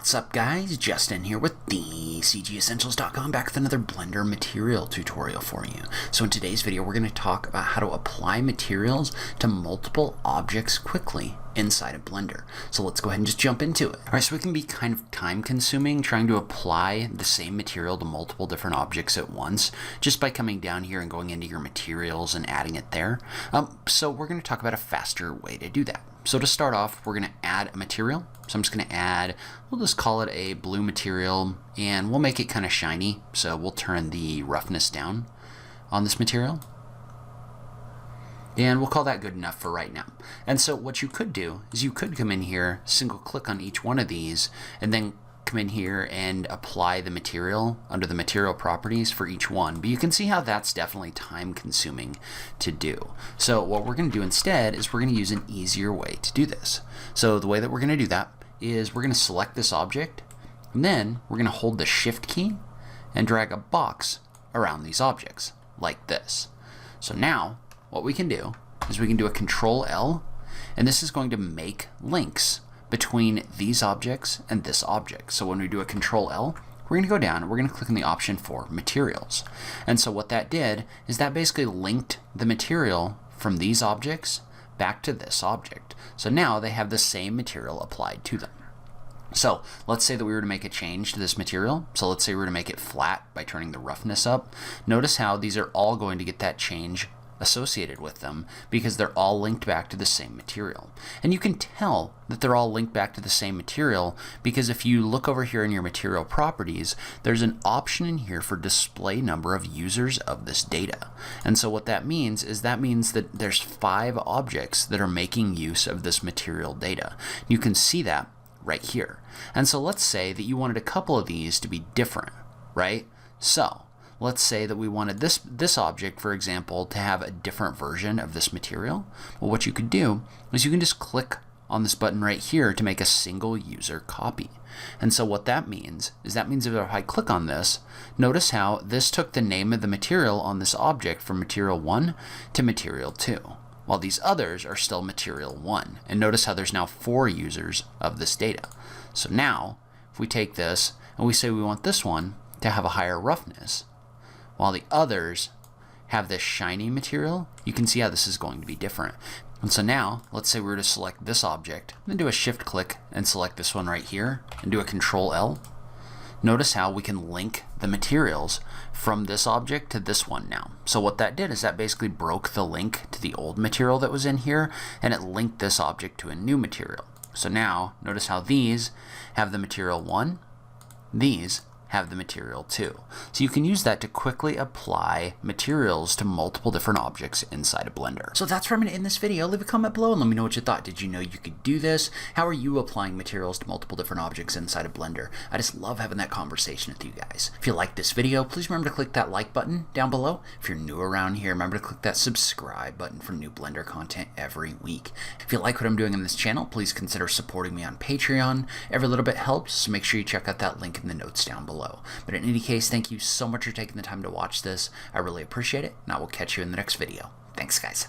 What's up guys, Justin here with the CGEssentials.com, back with another Blender material tutorial for you. So in today's video we're going to talk about how to apply materials to multiple objects quickly inside of Blender. So let's go ahead and just jump into it. Alright, so it can be kind of time consuming trying to apply the same material to multiple different objects at once just by coming down here and going into your materials and adding it there. So we're going to talk about a faster way to do that. So to start off, we're going to add a material. So I'm just going to add, we'll just call it a blue material, and we'll make it kind of shiny. So we'll turn the roughness down on this material. And we'll call that good enough for right now. And so what you could do is you could come in here, single click on each one of these, and then come in here and apply the material under the material properties for each one. But you can see how that's definitely time consuming to do. So what we're going to do instead is we're going to use an easier way to do this. So the way that we're going to do that is we're going to select this object, and then we're going to hold the shift key and drag a box around these objects like this. So now what we can do is we can do a Control L, and this is going to make links between these objects and this object. So when we do a Control L, we're going to go down and we're going to click on the option for materials. And so what that did is that basically linked the material from these objects back to this object. So now they have the same material applied to them. So let's say that we were to make a change to this material. So let's say we were to make it flat by turning the roughness up. Notice how these are all going to get that change associated with them because they're all linked back to the same material. And you can tell that they're all linked back to the same material because if you look over here in your material properties, there's an option in here for display number of users of this data. And so what that means is that there's 5 objects that are making use of this material data. You can see that right here. And so let's say that you wanted a couple of these to be different, right? So let's say that we wanted this object, for example, to have a different version of this material. Well, what you could do is you can just click on this button right here to make a single user copy. And so what that means is that means if I click on this, notice how this took the name of the material on this object from material 1 to material 2, while these others are still material 1. And notice how there's now 4 users of this data. So now if we take this and we say we want this one to have a higher roughness, while the others have this shiny material, you can see how this is going to be different. And so now, let's say we were to select this object, then do a shift click and select this one right here, and do a Control L. Notice how we can link the materials from this object to this one now. So what that did is that basically broke the link to the old material that was in here, and it linked this object to a new material. So now, notice how these have the material 1, these have the material 2. So you can use that to quickly apply materials to multiple different objects inside of Blender. So that's where I'm going to end this video. Leave a comment below and let me know what you thought. Did you know you could do this? How are you applying materials to multiple different objects inside of Blender? I just love having that conversation with you guys. If you liked this video, please remember to click that like button down below. If you're new around here, remember to click that subscribe button for new Blender content every week. If you like what I'm doing on this channel, please consider supporting me on Patreon. Every little bit helps, so make sure you check out that link in the notes down below. But in any case, thank you so much for taking the time to watch this. I really appreciate it, and I will catch you in the next video. Thanks, guys.